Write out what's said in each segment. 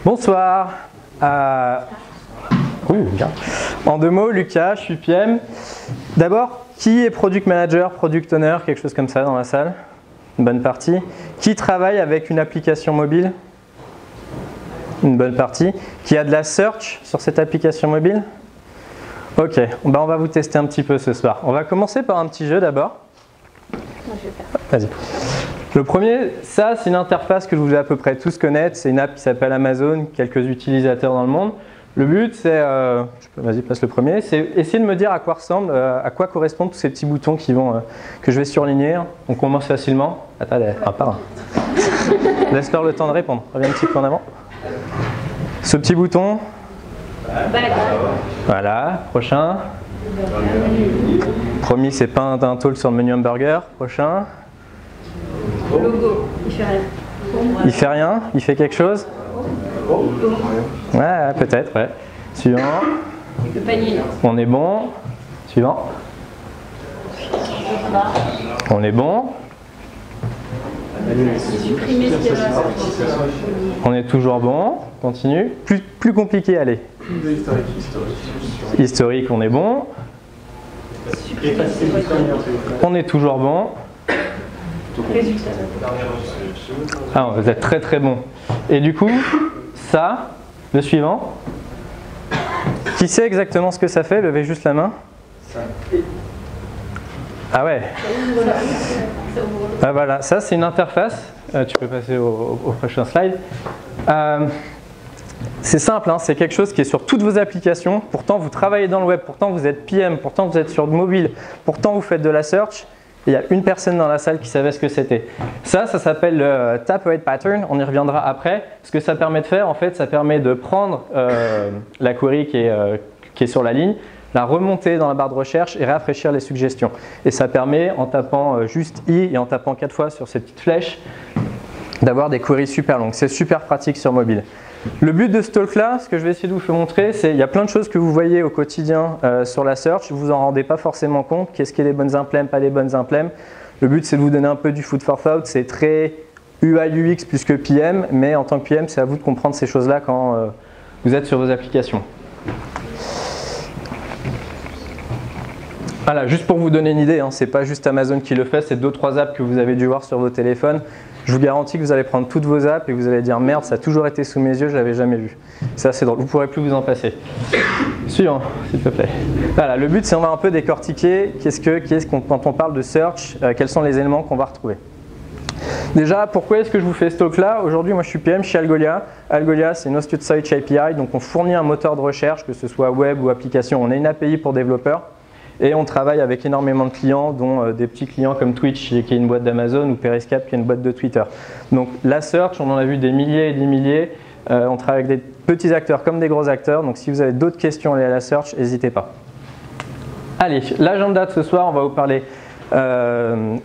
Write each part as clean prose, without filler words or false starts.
Bonsoir. Bien. En 2 mots, Lucas, je suis PM. D'abord, qui est Product Manager, Product Owner, quelque chose comme ça dans la salle? Une bonne partie. Qui travaille avec une application mobile? Une bonne partie. Qui a de la search sur cette application mobile? Ok, on va vous tester un petit peu ce soir. On va commencer par un petit jeu d'abord. Vas-y. Le premier, ça c'est une interface que vous devez à peu près tous connaître. C'est une app qui s'appelle Amazon, quelques utilisateurs dans le monde. Le but c'est, vas-y passe le premier, c'est essayer de me dire à quoi ressemble, à quoi correspondent tous ces petits boutons qui vont, que je vais surligner. On commence facilement. Attends, un par un. Laisse-leur le temps de répondre. Reviens un petit peu en avant. Ce petit bouton. Voilà, prochain. Promis, c'est pas un talk sur le menu hamburger. Prochain. Logo, il fait rien. Il fait rien? Il fait quelque chose? Ouais, peut-être, ouais. Suivant. Le panier. On est bon. Suivant. On est bon. Supprimer ce qu'il y a dans la On est toujours bon. Continue. Plus compliqué, allez. Historique, on est bon. On est toujours bon. Résultat. Ah, vous êtes très très bon. Et du coup, ça, le suivant. Qui sait exactement ce que ça fait? Levez juste la main. Ah ouais. Ah voilà, ça c'est une interface. Tu peux passer au prochain slide. C'est simple, hein, c'est quelque chose qui est sur toutes vos applications. Pourtant, vous travaillez dans le web, pourtant vous êtes PM, pourtant vous êtes sur le mobile, pourtant vous faites de la search. Il y a une personne dans la salle qui savait ce que c'était. Ça s'appelle le Tap Away Pattern. On y reviendra après. Ce que ça permet de faire, en fait, ça permet de prendre la query qui est sur la ligne, la remonter dans la barre de recherche et rafraîchir les suggestions. Et ça permet, en tapant juste I et en tapant 4 fois sur cette petite flèche, d'avoir des queries super longues. C'est super pratique sur mobile. Le but de ce talk-là, ce que je vais essayer de vous montrer, c'est qu'il y a plein de choses que vous voyez au quotidien sur la search, vous en rendez pas forcément compte. Qu'est-ce qui est les bonnes implèmes, pas les bonnes implèmes. Le but, c'est de vous donner un peu du food for thought. C'est très UI UX plus que PM, mais en tant que PM, c'est à vous de comprendre ces choses-là quand vous êtes sur vos applications. Voilà, juste pour vous donner une idée, hein, c'est pas juste Amazon qui le fait, c'est 2-3 apps que vous avez dû voir sur vos téléphones. Je vous garantis que vous allez prendre toutes vos apps et que vous allez dire merde, ça a toujours été sous mes yeux, je l'avais jamais vu. C'est assez drôle, vous ne pourrez plus vous en passer. Suivant, s'il te plaît. Voilà, le but c'est on va un peu décortiquer quand on parle de search, quels sont les éléments qu'on va retrouver. Déjà, pourquoi est-ce que je vous fais ce talk-là? Aujourd'hui, moi je suis PM chez Algolia. Algolia, c'est une Hosted Search API, donc on fournit un moteur de recherche, que ce soit web ou application. On a une API pour développeurs. Et on travaille avec énormément de clients, dont des petits clients comme Twitch, qui est une boîte d'Amazon, ou Periscope, qui est une boîte de Twitter. Donc la search, on en a vu des milliers et des milliers. On travaille avec des petits acteurs comme des gros acteurs. Donc si vous avez d'autres questions liées à la search, n'hésitez pas. Allez, l'agenda de ce soir, on va vous parler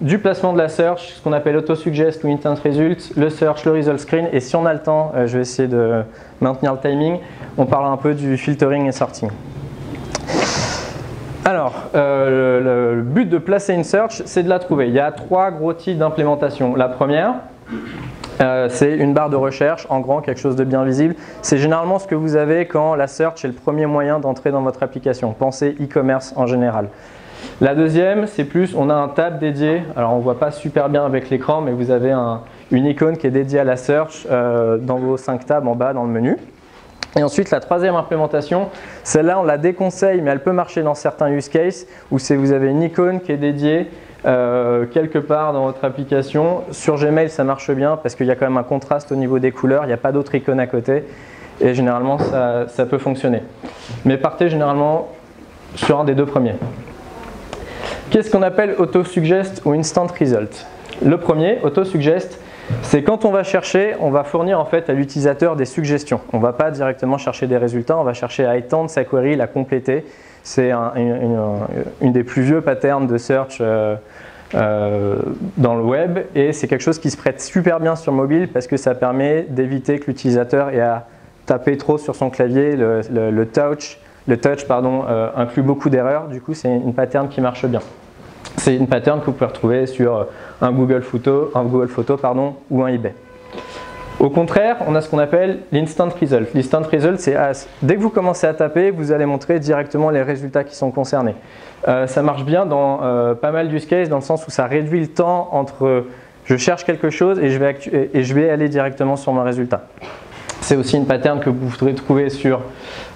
du placement de la search, ce qu'on appelle auto-suggest ou intent result, le search, le result screen. Et si on a le temps, je vais essayer de maintenir le timing, on parlera un peu du filtering et sorting. Alors, le but de placer une search, c'est de la trouver. Il y a 3 gros types d'implémentation. La première, c'est une barre de recherche, en grand, quelque chose de bien visible. C'est généralement ce que vous avez quand la search est le premier moyen d'entrer dans votre application. Pensez e-commerce en général. La deuxième, c'est plus, on a un tab dédié. Alors, on ne voit pas super bien avec l'écran, mais vous avez une icône qui est dédiée à la search dans vos 5 tabs en bas dans le menu. Et ensuite, la troisième implémentation, celle-là, on la déconseille, mais elle peut marcher dans certains use cases où vous avez une icône qui est dédiée quelque part dans votre application. Sur Gmail, ça marche bien parce qu'il y a quand même un contraste au niveau des couleurs, il n'y a pas d'autre icône à côté et généralement, ça peut fonctionner. Mais partez généralement sur un des 2 premiers. Qu'est-ce qu'on appelle auto-suggest ou instant result? Le premier, auto-suggest, c'est quand on va chercher, on va fournir en fait à l'utilisateur des suggestions. On ne va pas directement chercher des résultats, on va chercher à étendre sa query, la compléter. C'est une des plus vieux patterns de search dans le web et c'est quelque chose qui se prête super bien sur mobile parce que ça permet d'éviter que l'utilisateur ait à taper trop sur son clavier. Le touch inclut beaucoup d'erreurs, du coup c'est une pattern qui marche bien. C'est une pattern que vous pouvez retrouver sur un Google Photo ou un eBay. Au contraire, on a ce qu'on appelle l'instant result. L'instant result, c'est dès que vous commencez à taper, vous allez montrer directement les résultats qui sont concernés. Ça marche bien dans pas mal d'use cases, dans le sens où ça réduit le temps entre je cherche quelque chose et je vais aller directement sur mon résultat. C'est aussi une pattern que vous pourrez trouver sur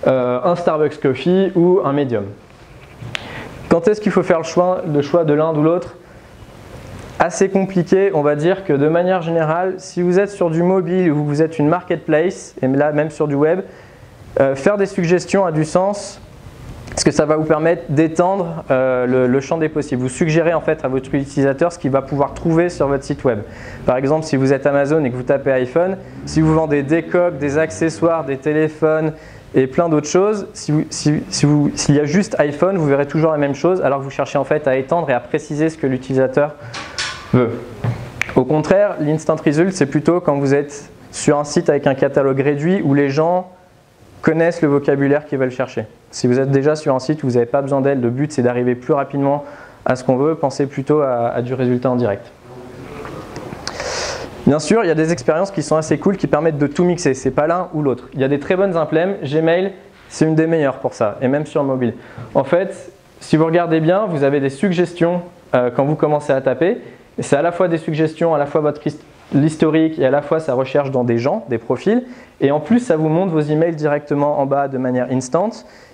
un Starbucks Coffee ou un Medium. Quand est-ce qu'il faut faire le choix de l'un ou l'autre? Assez compliqué, on va dire que de manière générale, si vous êtes sur du mobile ou vous êtes une marketplace, et là même sur du web, faire des suggestions a du sens parce que ça va vous permettre d'étendre le champ des possibles. Vous suggérez en fait à votre utilisateur ce qu'il va pouvoir trouver sur votre site web. Par exemple, si vous êtes Amazon et que vous tapez iPhone, si vous vendez des coques, des accessoires, des téléphones et plein d'autres choses, s'il y a juste iPhone, vous verrez toujours la même chose alors que vous cherchez en fait à étendre et à préciser ce que l'utilisateur veut. Au contraire, l'instant result, c'est plutôt quand vous êtes sur un site avec un catalogue réduit où les gens connaissent le vocabulaire qu'ils veulent chercher. Si vous êtes déjà sur un site où vous n'avez pas besoin d'aide, le but c'est d'arriver plus rapidement à ce qu'on veut, pensez plutôt à du résultat en direct. Bien sûr, il y a des expériences qui sont assez cool qui permettent de tout mixer, c'est pas l'un ou l'autre. Il y a des très bonnes implèmes, Gmail c'est une des meilleures pour ça, et même sur mobile. En fait, si vous regardez bien, vous avez des suggestions quand vous commencez à taper. C'est à la fois des suggestions, à la fois l'historique et à la fois ça recherche dans des gens, des profils. Et en plus, ça vous montre vos emails directement en bas de manière instant.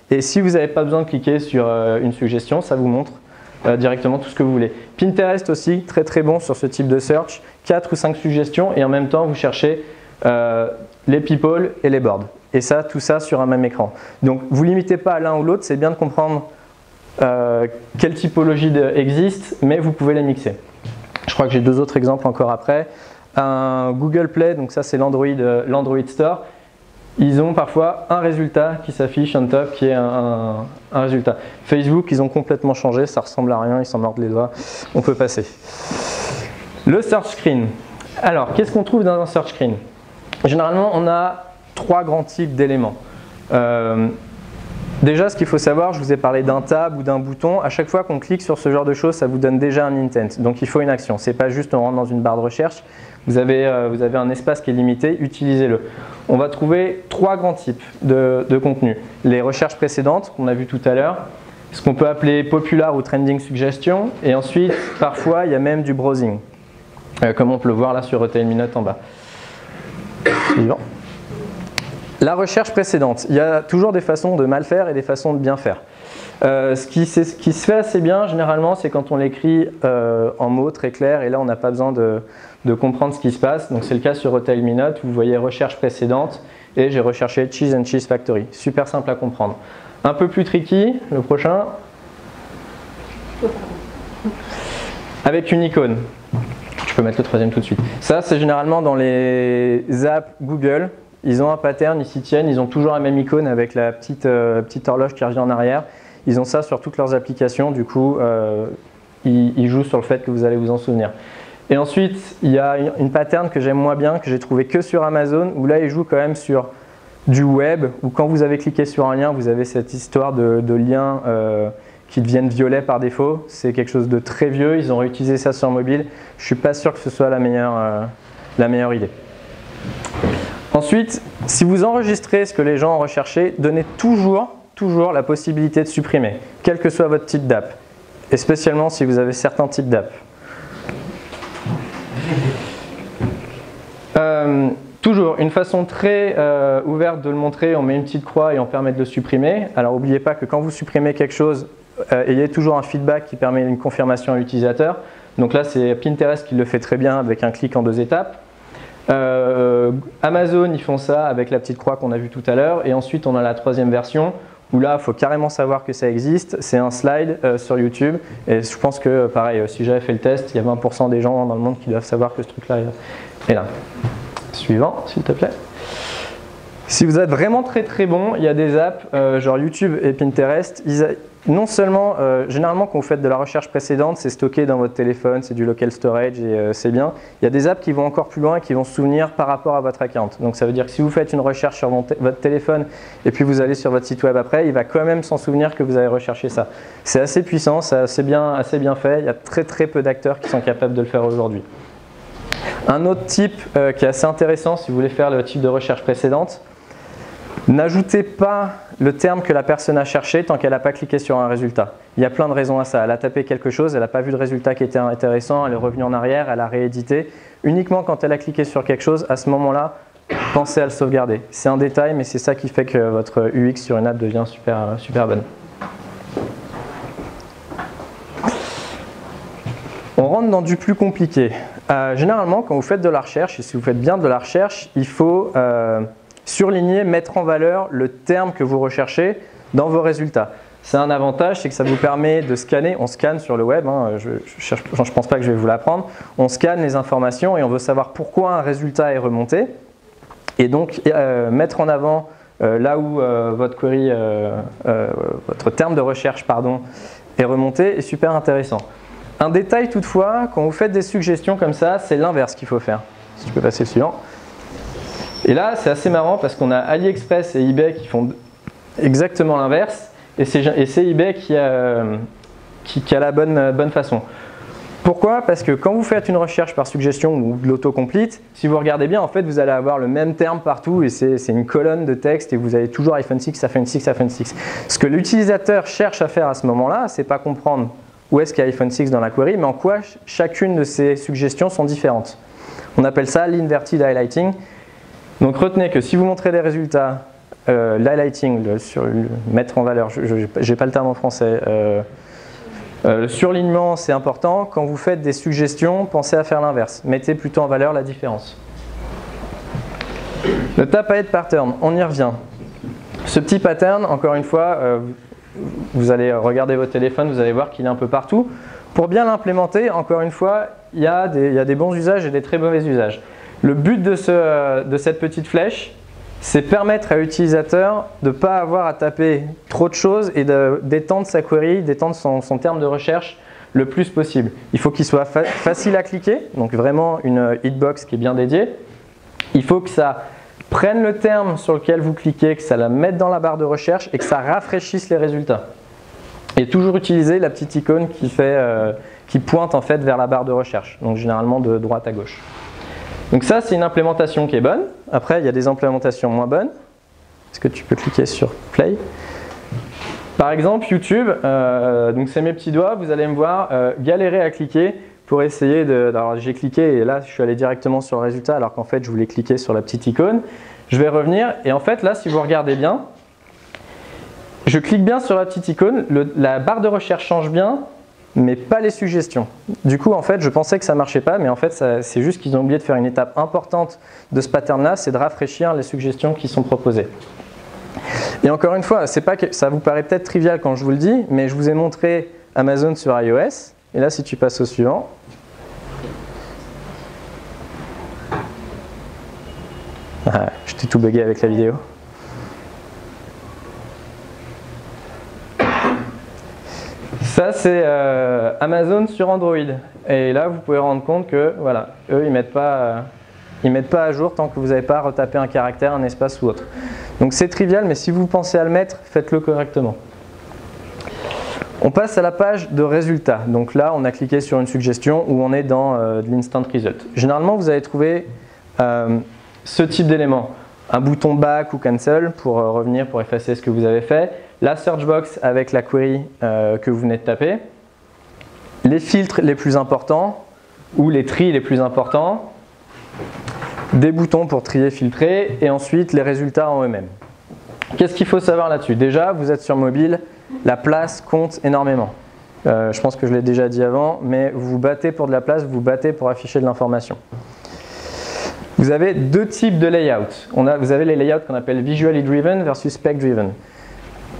Et si vous n'avez pas besoin de cliquer sur une suggestion, ça vous montre directement tout ce que vous voulez. Pinterest aussi, très très bon sur ce type de search. 4 ou 5 suggestions et en même temps, vous cherchez les people et les boards. Et ça, tout ça sur un même écran. Donc, vous ne limitez pas à l'un ou l'autre, c'est bien de comprendre quelle typologie existe, mais vous pouvez les mixer. Je crois que j'ai 2 autres exemples encore après. Un Google Play, donc ça c'est l'Android Store. Ils ont parfois un résultat qui s'affiche on top qui est un résultat. Facebook, ils ont complètement changé, ça ressemble à rien, ils s'en mordent les doigts. On peut passer. Le search screen. Alors, qu'est-ce qu'on trouve dans un search screen? Généralement, on a 3 grands types d'éléments. Déjà, ce qu'il faut savoir, je vous ai parlé d'un tab ou d'un bouton. À chaque fois qu'on clique sur ce genre de choses, ça vous donne déjà un intent. Donc il faut une action. Ce n'est pas juste on rentre dans une barre de recherche. Vous avez un espace qui est limité, utilisez-le. On va trouver 3 grands types de contenu. Les recherches précédentes, qu'on a vu tout à l'heure, ce qu'on peut appeler popular ou trending suggestion. Et ensuite, parfois, il y a même du browsing, comme on peut le voir là sur Retail Minute en bas. Suivant. La recherche précédente, il y a toujours des façons de mal faire et des façons de bien faire. Ce qui se fait assez bien généralement, c'est quand on l'écrit en mots très clairs et là on n'a pas besoin de comprendre ce qui se passe. Donc c'est le cas sur Retail Minute, vous voyez recherche précédente et j'ai recherché Cheese and Cheese Factory. Super simple à comprendre. Un peu plus tricky, le prochain, avec une icône. Je peux mettre le 3e tout de suite. Ça c'est généralement dans les apps Google. Ils ont un pattern, ils s'y tiennent, ils ont toujours la même icône avec la petite horloge qui revient en arrière. Ils ont ça sur toutes leurs applications, du coup, ils jouent sur le fait que vous allez vous en souvenir. Et ensuite, il y a une pattern que j'aime moins bien, que j'ai trouvé que sur Amazon, où là, ils jouent quand même sur du web, où quand vous avez cliqué sur un lien, vous avez cette histoire de liens qui deviennent violets par défaut. C'est quelque chose de très vieux, ils ont réutilisé ça sur mobile. Je ne suis pas sûr que ce soit la meilleure idée. Ensuite, si vous enregistrez ce que les gens ont recherché, donnez toujours la possibilité de supprimer, quel que soit votre type d'app, et spécialement si vous avez certains types d'app. Toujours, une façon très ouverte de le montrer, on met une petite croix et on permet de le supprimer. Alors n'oubliez pas que quand vous supprimez quelque chose, ayez toujours un feedback qui permet une confirmation à l'utilisateur. Donc là, c'est Pinterest qui le fait très bien avec un clic en 2 étapes. Amazon, ils font ça avec la petite croix qu'on a vue tout à l'heure. Et ensuite, on a la 3e version où là, il faut carrément savoir que ça existe. C'est un slide sur YouTube. Et je pense que, pareil, si j'avais fait le test, il y a 20% des gens dans le monde qui doivent savoir que ce truc-là est là. Suivant, s'il te plaît. Si vous êtes vraiment très très bon, il y a des apps genre YouTube et Pinterest. Non seulement, généralement quand vous faites de la recherche précédente, c'est stocké dans votre téléphone, c'est du local storage et c'est bien. Il y a des apps qui vont encore plus loin et qui vont se souvenir par rapport à votre account. Donc ça veut dire que si vous faites une recherche sur votre téléphone et puis vous allez sur votre site web après, il va quand même s'en souvenir que vous avez recherché ça. C'est assez puissant, c'est assez bien fait. Il y a très très peu d'acteurs qui sont capables de le faire aujourd'hui. Un autre type qui est assez intéressant si vous voulez faire le type de recherche précédente, n'ajoutez pas le terme que la personne a cherché tant qu'elle n'a pas cliqué sur un résultat. Il y a plein de raisons à ça. Elle a tapé quelque chose, elle n'a pas vu de résultat qui était intéressant, elle est revenue en arrière, elle a réédité. Uniquement quand elle a cliqué sur quelque chose, à ce moment-là, pensez à le sauvegarder. C'est un détail, mais c'est ça qui fait que votre UX sur une app devient super bonne. On rentre dans du plus compliqué. Généralement, quand vous faites de la recherche, et si vous faites bien de la recherche, il faut surligner, mettre en valeur le terme que vous recherchez dans vos résultats. C'est un avantage, c'est que ça vous permet de scanner. On scanne sur le web, hein, je ne pense pas que je vais vous l'apprendre. On scanne les informations et on veut savoir pourquoi un résultat est remonté. Et donc, mettre en avant là où votre query, votre terme de recherche pardon, est remonté est super intéressant. Un détail toutefois, quand vous faites des suggestions comme ça, c'est l'inverse qu'il faut faire. Si tu peux passer le suivant. Et là, c'est assez marrant parce qu'on a AliExpress et eBay qui font exactement l'inverse. Et c'est eBay qui a la bonne façon. Pourquoi? Parce que quand vous faites une recherche par suggestion ou de l'autocomplete, si vous regardez bien, en fait, vous allez avoir le même terme partout et c'est une colonne de texte et vous avez toujours iPhone 6, iPhone 6, iPhone 6. Ce que l'utilisateur cherche à faire à ce moment-là, c'est pas comprendre où est-ce qu'il y a iPhone 6 dans la query, mais en quoi chacune de ces suggestions sont différentes. On appelle ça l'inverted highlighting. Donc retenez que si vous montrez des résultats, l'highlighting, mettre en valeur, je n'ai pas le terme en français, le surlignement c'est important. Quand vous faites des suggestions, pensez à faire l'inverse. Mettez plutôt en valeur la différence. Le tap ahead pattern, on y revient. Ce petit pattern, encore une fois, vous allez regarder votre téléphone, vous allez voir qu'il est un peu partout. Pour bien l'implémenter, encore une fois, il y a des bons usages et des très mauvais usages. Le but de cette petite flèche, c'est permettre à l'utilisateur de ne pas avoir à taper trop de choses et d'étendre sa query, d'étendre son terme de recherche le plus possible. Il faut qu'il soit facile à cliquer, donc vraiment une hitbox qui est bien dédiée. Il faut que ça prenne le terme sur lequel vous cliquez, que ça la mette dans la barre de recherche et que ça rafraîchisse les résultats. Et toujours utiliser la petite icône qui pointe en fait vers la barre de recherche, donc généralement de droite à gauche. Donc ça, c'est une implémentation qui est bonne. Après, il y a des implémentations moins bonnes. Est-ce que tu peux cliquer sur Play? Par exemple, YouTube, donc c'est mes petits doigts, vous allez me voir galérer à cliquer pour essayer de... Alors j'ai cliqué et là, je suis allé directement sur le résultat alors qu'en fait, je voulais cliquer sur la petite icône. Je vais revenir et en fait, là, si vous regardez bien, je clique bien sur la petite icône, la barre de recherche change bien, mais pas les suggestions. Du coup, en fait, je pensais que ça marchait pas, mais en fait, c'est juste qu'ils ont oublié de faire une étape importante de ce pattern-là, c'est de rafraîchir les suggestions qui sont proposées. Et encore une fois, ça vous paraît peut-être trivial quand je vous le dis, mais je vous ai montré Amazon sur iOS, et là, si tu passes au suivant, je t'ai tout bugué avec la vidéo. Ça, c'est Amazon sur Android. Et là, vous pouvez rendre compte que, voilà, eux, ils mettent pas à jour tant que vous n'avez pas retapé un caractère, un espace ou autre. Donc c'est trivial, mais si vous pensez à le mettre, faites-le correctement. On passe à la page de résultats. Donc là, on a cliqué sur une suggestion où on est dans de l'instant result. Généralement, vous allez trouver ce type d'éléments. Un bouton back ou cancel pour revenir, pour effacer ce que vous avez fait. La search box avec la query que vous venez de taper. Les filtres les plus importants ou les tris les plus importants. Des boutons pour trier, filtrer et ensuite les résultats en eux-mêmes. Qu'est-ce qu'il faut savoir là-dessus? Déjà, vous êtes sur mobile, la place compte énormément. Je pense que je l'ai déjà dit avant, mais vous vous battez pour de la place, vous vous battez pour afficher de l'information. Vous avez deux types de layout. Vous avez les layouts qu'on appelle visually driven versus spec driven.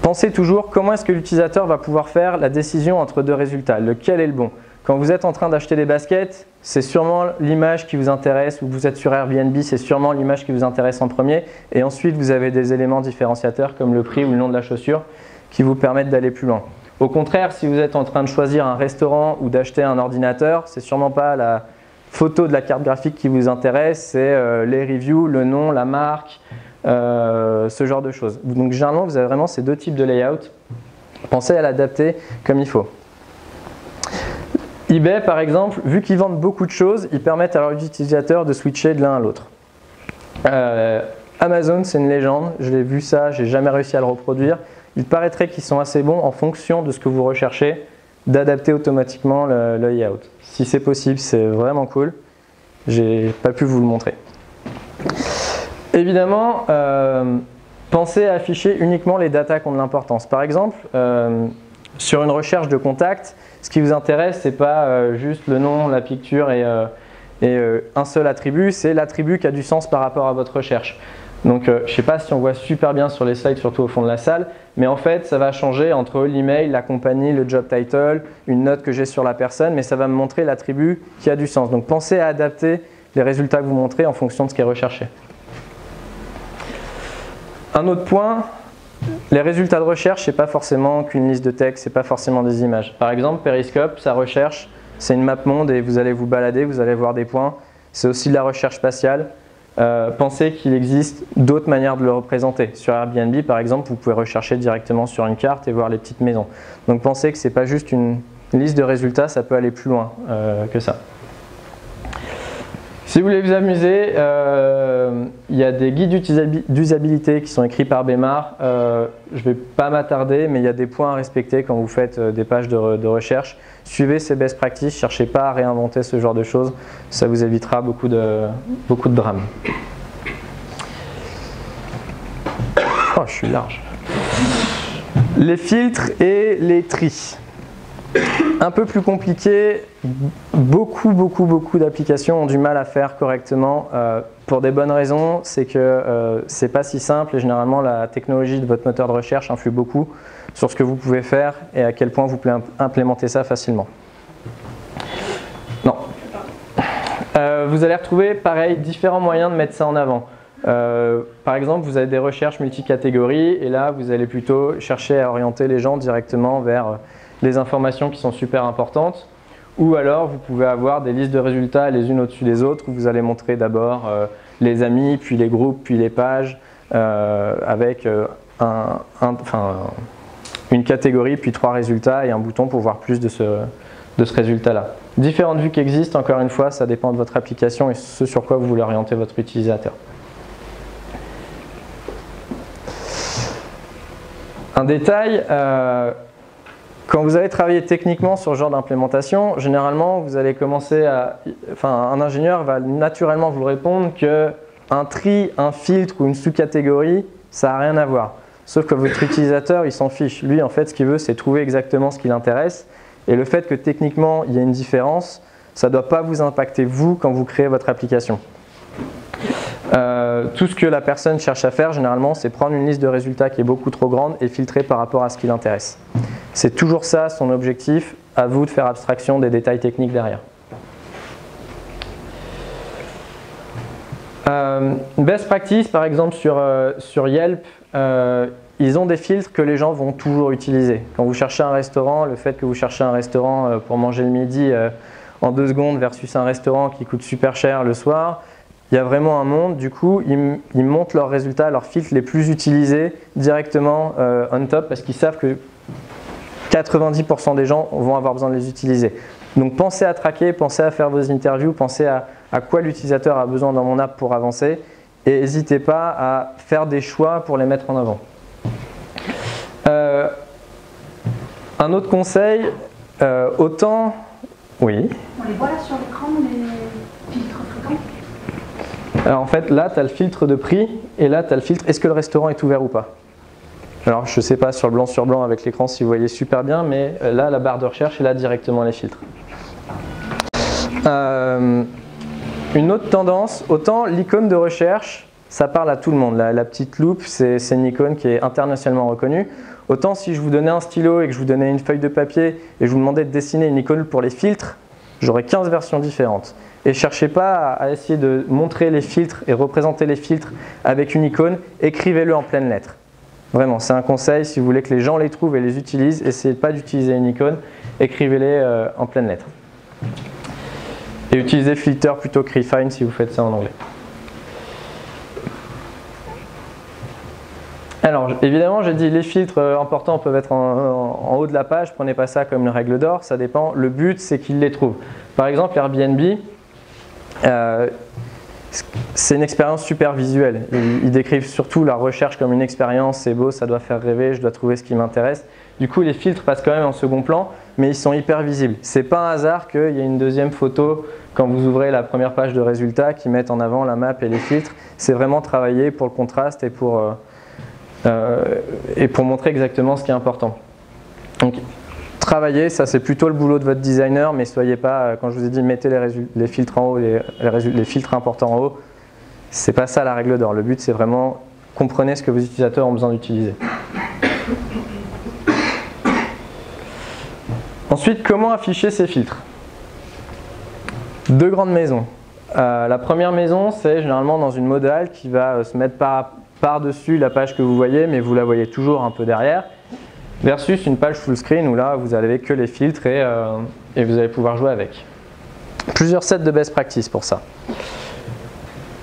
Pensez toujours comment est-ce que l'utilisateur va pouvoir faire la décision entre deux résultats, lequel est le bon. Quand vous êtes en train d'acheter des baskets, c'est sûrement l'image qui vous intéresse, ou vous êtes sur Airbnb, c'est sûrement l'image qui vous intéresse en premier, et ensuite vous avez des éléments différenciateurs comme le prix ou le nom de la chaussure qui vous permettent d'aller plus loin. Au contraire, si vous êtes en train de choisir un restaurant ou d'acheter un ordinateur, c'est sûrement pas la photo de la carte graphique qui vous intéresse, c'est les reviews, le nom, la marque, ce genre de choses. Donc généralement, vous avez vraiment ces deux types de layout. Pensez à l'adapter comme il faut. eBay, par exemple, vu qu'ils vendent beaucoup de choses, ils permettent à leurs utilisateurs de switcher de l'un à l'autre. Amazon, c'est une légende, je l'ai vu ça, j'ai jamais réussi à le reproduire. Il paraîtrait qu'ils sont assez bons en fonction de ce que vous recherchez, d'adapter automatiquement le layout. Si c'est possible, c'est vraiment cool. J'ai pas pu vous le montrer. Évidemment, pensez à afficher uniquement les datas qui ont de l'importance. Par exemple, sur une recherche de contact, ce qui vous intéresse, c'est pas juste le nom, la picture et un seul attribut, c'est l'attribut qui a du sens par rapport à votre recherche. Donc je ne sais pas si on voit super bien sur les slides, surtout au fond de la salle, mais en fait ça va changer entre l'email, la compagnie, le job title, une note que j'ai sur la personne, mais ça va me montrer l'attribut qui a du sens. Donc pensez à adapter les résultats que vous montrez en fonction de ce qui est recherché. Un autre point, les résultats de recherche, ce n'est pas forcément qu'une liste de texte, ce n'est pas forcément des images. Par exemple, Periscope, sa recherche, c'est une map monde et vous allez vous balader, vous allez voir des points. C'est aussi de la recherche spatiale. Pensez qu'il existe d'autres manières de le représenter. Sur Airbnb, par exemple, vous pouvez rechercher directement sur une carte et voir les petites maisons. Donc pensez que ce n'est pas juste une liste de résultats, ça peut aller plus loin que ça. Si vous voulez vous amuser, il y a des guides d'usabilité qui sont écrits par Bemar. Je ne vais pas m'attarder, mais il y a des points à respecter quand vous faites des pages de recherche. Suivez ces best practices, ne cherchez pas à réinventer ce genre de choses, ça vous évitera beaucoup de drames. Oh, je suis large. Les filtres et les tris. Un peu plus compliqué, beaucoup d'applications ont du mal à faire correctement pour des bonnes raisons, c'est que c'est pas si simple et généralement la technologie de votre moteur de recherche influe beaucoup sur ce que vous pouvez faire et à quel point vous pouvez implémenter ça facilement. Non. Vous allez retrouver pareil différents moyens de mettre ça en avant. Par exemple, vous avez des recherches multicatégories et là vous allez plutôt chercher à orienter les gens directement vers les informations qui sont super importantes, ou alors vous pouvez avoir des listes de résultats les unes au-dessus des autres où vous allez montrer d'abord les amis, puis les groupes, puis les pages avec une catégorie, puis 3 résultats et un bouton pour voir plus de ce résultat-là. Différentes vues qui existent, encore une fois, ça dépend de votre application et ce sur quoi vous voulez orienter votre utilisateur. Un détail, quand vous allez travailler techniquement sur ce genre d'implémentation, généralement vous allez commencer un ingénieur va naturellement vous répondre qu'un tri, un filtre ou une sous-catégorie, ça n'a rien à voir. Sauf que votre utilisateur, il s'en fiche. Lui, en fait, ce qu'il veut, c'est trouver exactement ce qui l'intéresse. Et le fait que techniquement, il y a une différence, ça ne doit pas vous impacter vous quand vous créez votre application. Tout ce que la personne cherche à faire, généralement, c'est prendre une liste de résultats qui est beaucoup trop grande et filtrer par rapport à ce qui l'intéresse. C'est toujours ça son objectif, à vous de faire abstraction des détails techniques derrière. Best practice, par exemple, sur Yelp, ils ont des filtres que les gens vont toujours utiliser. Quand vous cherchez un restaurant, le fait que vous cherchez un restaurant pour manger le midi en 2 secondes versus un restaurant qui coûte super cher le soir, il y a vraiment un monde. Du coup, ils montent leurs résultats, leurs filtres les plus utilisés directement on top parce qu'ils savent que 90% des gens vont avoir besoin de les utiliser. Donc pensez à traquer, pensez à faire vos interviews, pensez à quoi l'utilisateur a besoin dans mon app pour avancer et n'hésitez pas à faire des choix pour les mettre en avant. Un autre conseil, autant... Oui. On les voit là sur l'écran, les filtres fréquents? Alors en fait, là, tu as le filtre de prix et là, tu as le filtre est-ce que le restaurant est ouvert ou pas. Alors je ne sais pas sur le blanc sur blanc avec l'écran si vous voyez super bien, mais là, la barre de recherche est là directement les filtres. Une autre tendance, autant l'icône de recherche, ça parle à tout le monde. La petite loupe, c'est une icône qui est internationalement reconnue. Autant si je vous donnais un stylo et que je vous donnais une feuille de papier et je vous demandais de dessiner une icône pour les filtres, j'aurais 15 versions différentes. Et ne cherchez pas à essayer de montrer les filtres et représenter les filtres avec une icône, écrivez-le en pleines lettres. Vraiment, c'est un conseil, si vous voulez que les gens les trouvent et les utilisent, essayez pas d'utiliser une icône, écrivez-les en pleines lettres. Et utilisez Flitter plutôt que Refine si vous faites ça en anglais. Alors évidemment, j'ai dit les filtres importants peuvent être en haut de la page, prenez pas ça comme une règle d'or, ça dépend. Le but, c'est qu'ils les trouvent. Par exemple, Airbnb, c'est une expérience super visuelle. Ils décrivent surtout la recherche comme une expérience, c'est beau, ça doit faire rêver, je dois trouver ce qui m'intéresse. Du coup, les filtres passent quand même en second plan, mais ils sont hyper visibles. C'est pas un hasard qu'il y ait une deuxième photo quand vous ouvrez la première page de résultats qui mettent en avant la map et les filtres. C'est vraiment travaillé pour le contraste et pour montrer exactement ce qui est important. Donc, travailler, ça c'est plutôt le boulot de votre designer, mais soyez pas, quand je vous ai dit mettez les filtres en haut, les filtres importants en haut, c'est pas ça la règle d'or. Le but c'est vraiment comprenez ce que vos utilisateurs ont besoin d'utiliser. Ensuite, comment afficher ces filtres? Deux grandes maisons. La première maison, c'est généralement dans une modale qui va se mettre par-dessus la page que vous voyez, mais vous la voyez toujours un peu derrière, versus une page full screen où là, vous n'avez que les filtres et vous allez pouvoir jouer avec. Plusieurs sets de best practice pour ça.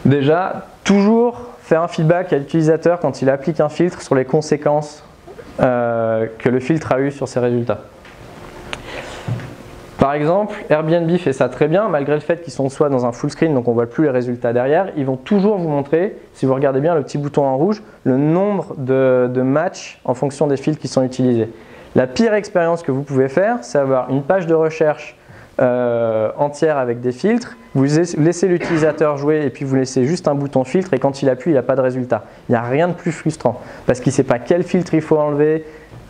Déjà, toujours faire un feedback à l'utilisateur quand il applique un filtre sur les conséquences que le filtre a eu sur ses résultats. Par exemple, Airbnb fait ça très bien, malgré le fait qu'ils sont soit dans un full screen, donc on ne voit plus les résultats derrière, ils vont toujours vous montrer, si vous regardez bien le petit bouton en rouge, le nombre de matchs en fonction des filtres qui sont utilisés. La pire expérience que vous pouvez faire, c'est avoir une page de recherche entière avec des filtres, vous laissez l'utilisateur jouer et puis vous laissez juste un bouton filtre et quand il appuie, il n'a pas de résultat. Il n'y a rien de plus frustrant parce qu'il ne sait pas quel filtre il faut enlever,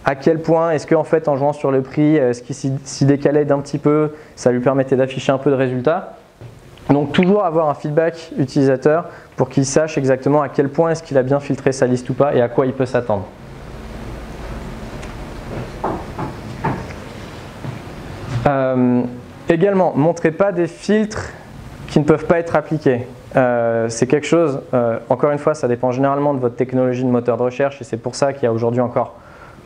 à quel point est-ce qu'en fait en jouant sur le prix, est-ce qu'il s'y décalait d'un petit peu, ça lui permettait d'afficher un peu de résultats. Donc toujours avoir un feedback utilisateur pour qu'il sache exactement à quel point est-ce qu'il a bien filtré sa liste ou pas et à quoi il peut s'attendre. Également, montrez pas des filtres qui ne peuvent pas être appliqués. C'est quelque chose, encore une fois, ça dépend généralement de votre technologie de moteur de recherche et c'est pour ça qu'il y a aujourd'hui encore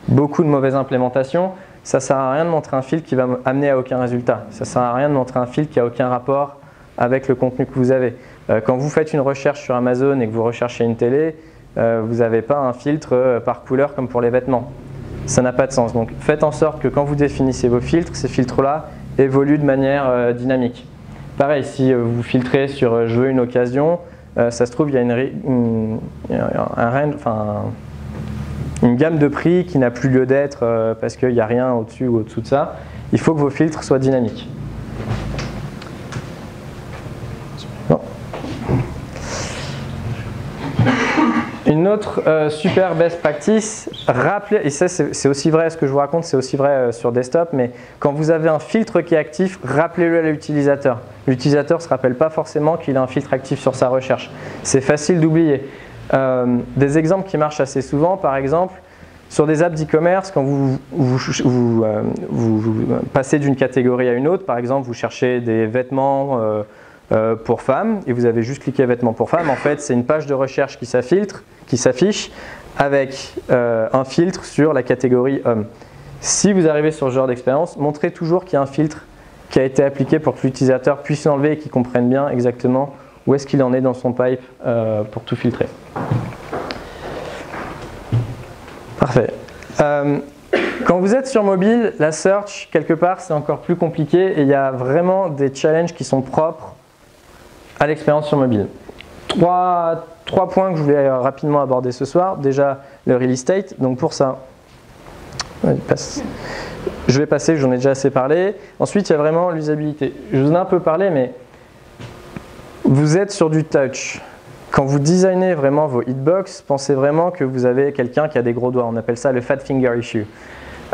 beaucoup de mauvaises implémentations. Ça ne sert à rien de montrer un filtre qui va amener à aucun résultat. Ça ne sert à rien de montrer un filtre qui n'a aucun rapport avec le contenu que vous avez. Quand vous faites une recherche sur Amazon et que vous recherchez une télé, vous n'avez pas un filtre par couleur comme pour les vêtements. Ça n'a pas de sens. Donc faites en sorte que quand vous définissez vos filtres, ces filtres-là évoluent de manière dynamique. Pareil, si vous filtrez sur je veux une occasion, ça se trouve il y a une gamme de prix qui n'a plus lieu d'être parce qu'il n'y a rien au-dessus ou au-dessous de ça. Il faut que vos filtres soient dynamiques. Bon. Une autre super best practice, rappelez, et ça c'est aussi vrai, ce que je vous raconte, c'est aussi vrai sur desktop, mais quand vous avez un filtre qui est actif, rappelez-le à l'utilisateur. L'utilisateur ne se rappelle pas forcément qu'il a un filtre actif sur sa recherche. C'est facile d'oublier. Des exemples qui marchent assez souvent, par exemple, sur des apps d'e-commerce, quand vous passez d'une catégorie à une autre, par exemple, vous cherchez des vêtements pour femmes et vous avez juste cliqué vêtements pour femmes, en fait, c'est une page de recherche qui s'affiche avec un filtre sur la catégorie homme. Si vous arrivez sur ce genre d'expérience, montrez toujours qu'il y a un filtre qui a été appliqué pour que l'utilisateur puisse l'enlever et qu'il comprenne bien exactement où est-ce qu'il en est dans son pipe pour tout filtrer. Parfait. Quand vous êtes sur mobile, la search, quelque part, c'est encore plus compliqué et il y a vraiment des challenges qui sont propres à l'expérience sur mobile. Trois points que je voulais rapidement aborder ce soir. Déjà, le real estate. Donc pour ça, je vais passer, j'en ai déjà assez parlé. Ensuite, il y a vraiment l'usabilité. Je vous en ai un peu parlé, mais vous êtes sur du touch. Quand vous designez vraiment vos hitbox, pensez vraiment que vous avez quelqu'un qui a des gros doigts. On appelle ça le fat finger issue.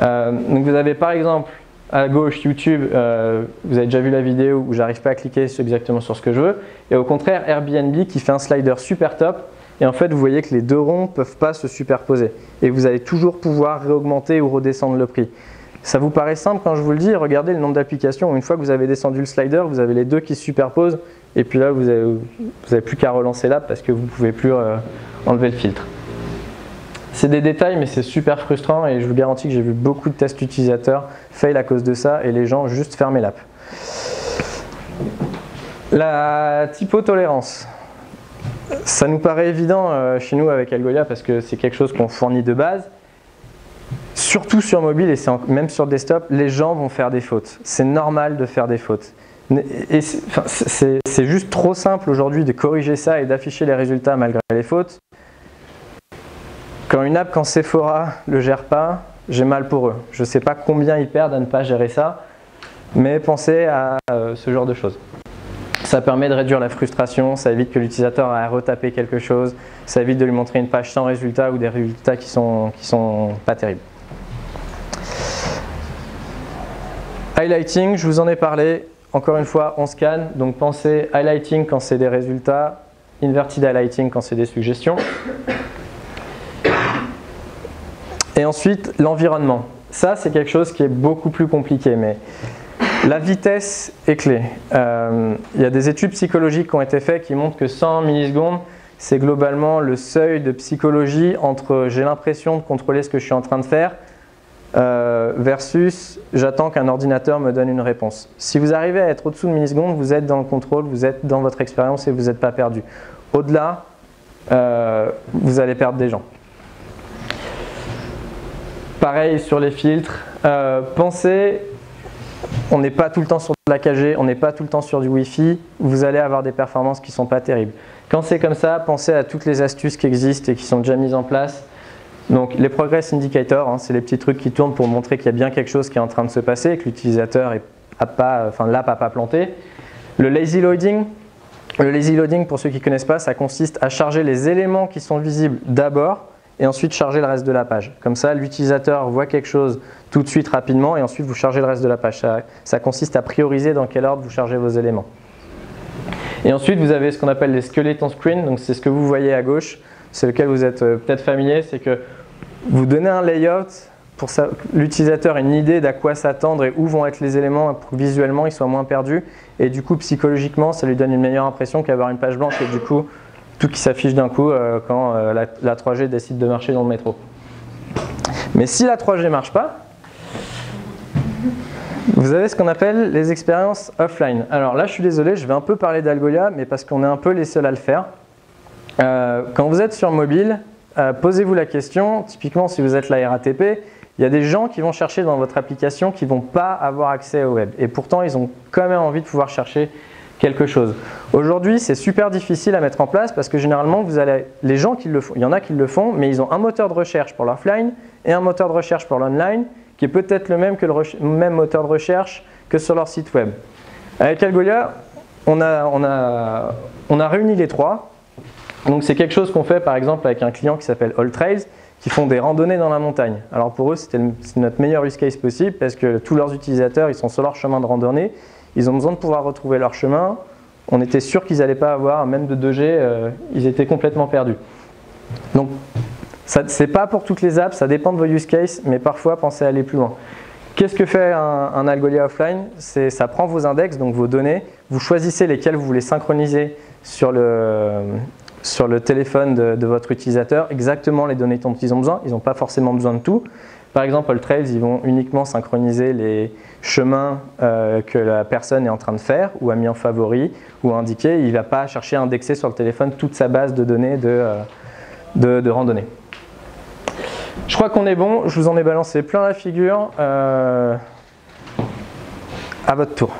Donc vous avez par exemple à gauche YouTube, vous avez déjà vu la vidéo où j'arrive pas à cliquer exactement sur ce que je veux. Et au contraire Airbnb qui fait un slider super top. Et en fait vous voyez que les deux ronds ne peuvent pas se superposer. Et vous allez toujours pouvoir réaugmenter ou redescendre le prix. Ça vous paraît simple quand je vous le dis, regardez le nombre d'applications où une fois que vous avez descendu le slider, vous avez les deux qui se superposent et puis là vous n'avez plus qu'à relancer l'app parce que vous ne pouvez plus enlever le filtre. C'est des détails mais c'est super frustrant et je vous garantis que j'ai vu beaucoup de tests utilisateurs fail à cause de ça et les gens juste fermaient l'app. La typo-tolérance. Ça nous paraît évident chez nous avec Algolia parce que c'est quelque chose qu'on fournit de base. Surtout sur mobile et même sur desktop, les gens vont faire des fautes. C'est normal de faire des fautes. Et c'est juste trop simple aujourd'hui de corriger ça et d'afficher les résultats malgré les fautes. Quand une app, quand Sephora ne le gère pas, j'ai mal pour eux. Je ne sais pas combien ils perdent à ne pas gérer ça, mais pensez à ce genre de choses. Ça permet de réduire la frustration, ça évite que l'utilisateur ait à retaper quelque chose, ça évite de lui montrer une page sans résultat ou des résultats qui sont pas terribles. Highlighting, je vous en ai parlé. Encore une fois, on scanne, donc pensez highlighting quand c'est des résultats, inverted highlighting quand c'est des suggestions. Et ensuite, l'environnement. Ça, c'est quelque chose qui est beaucoup plus compliqué, mais la vitesse est clé. Il y a des études psychologiques qui ont été faites qui montrent que 100 millisecondes, c'est globalement le seuil de psychologie entre j'ai l'impression de contrôler ce que je suis en train de faire versus j'attends qu'un ordinateur me donne une réponse. Si vous arrivez à être au-dessous de millisecondes, vous êtes dans le contrôle, vous êtes dans votre expérience et vous n'êtes pas perdu. Au-delà, vous allez perdre des gens. Pareil sur les filtres. Pensez, on n'est pas tout le temps sur de la 4G, on n'est pas tout le temps sur du Wi-Fi, vous allez avoir des performances qui ne sont pas terribles. Quand c'est comme ça, pensez à toutes les astuces qui existent et qui sont déjà mises en place. Donc les progress indicators, hein, c'est les petits trucs qui tournent pour montrer qu'il y a bien quelque chose qui est en train de se passer et que l'utilisateur l'app n'a pas planté. Le lazy loading, pour ceux qui ne connaissent pas, ça consiste à charger les éléments qui sont visibles d'abord et ensuite charger le reste de la page. Comme ça, l'utilisateur voit quelque chose tout de suite rapidement et ensuite vous chargez le reste de la page. Ça consiste à prioriser dans quel ordre vous chargez vos éléments. Et ensuite, vous avez ce qu'on appelle les skeleton screen, donc c'est ce que vous voyez à gauche, c'est lequel vous êtes peut-être familier, c'est que vous donnez un layout pour que l'utilisateur ait une idée d'à quoi s'attendre et où vont être les éléments pour que visuellement il soit moins perdu. Et du coup, psychologiquement, ça lui donne une meilleure impression qu'avoir une page blanche et du coup, tout qui s'affiche d'un coup quand la 3G décide de marcher dans le métro. Mais si la 3G ne marche pas, vous avez ce qu'on appelle les expériences offline. Alors là, je suis désolé, je vais un peu parler d'Algolia, mais parce qu'on est un peu les seuls à le faire. Quand vous êtes sur mobile, posez-vous la question, typiquement si vous êtes la RATP, il y a des gens qui vont chercher dans votre application qui ne vont pas avoir accès au web. Et pourtant, ils ont quand même envie de pouvoir chercher quelque chose. Aujourd'hui, c'est super difficile à mettre en place parce que généralement, les gens qui le font, il y en a qui le font, mais ils ont un moteur de recherche pour l'offline et un moteur de recherche pour l'online qui est peut-être le même que le même moteur de recherche que sur leur site web. Avec Algolia, on a réuni les trois. Donc c'est quelque chose qu'on fait par exemple avec un client qui s'appelle AllTrails qui font des randonnées dans la montagne. Alors pour eux, c'est notre meilleur use case possible parce que tous leurs utilisateurs, ils sont sur leur chemin de randonnée. Ils ont besoin de pouvoir retrouver leur chemin. On était sûr qu'ils n'allaient pas avoir, même de 2G, ils étaient complètement perdus. Donc, ce n'est pas pour toutes les apps, ça dépend de vos use cases, mais parfois, pensez à aller plus loin. Qu'est-ce que fait un Algolia offline? Ça prend vos index, donc vos données, vous choisissez lesquelles vous voulez synchroniser sur le téléphone de votre utilisateur, exactement les données dont ils ont besoin. Ils n'ont pas forcément besoin de tout. Par exemple, AllTrails, ils vont uniquement synchroniser les chemins que la personne est en train de faire ou a mis en favori ou indiqué. Il ne va pas chercher à indexer sur le téléphone toute sa base de données de randonnée. Je crois qu'on est bon. Je vous en ai balancé plein la figure. À votre tour.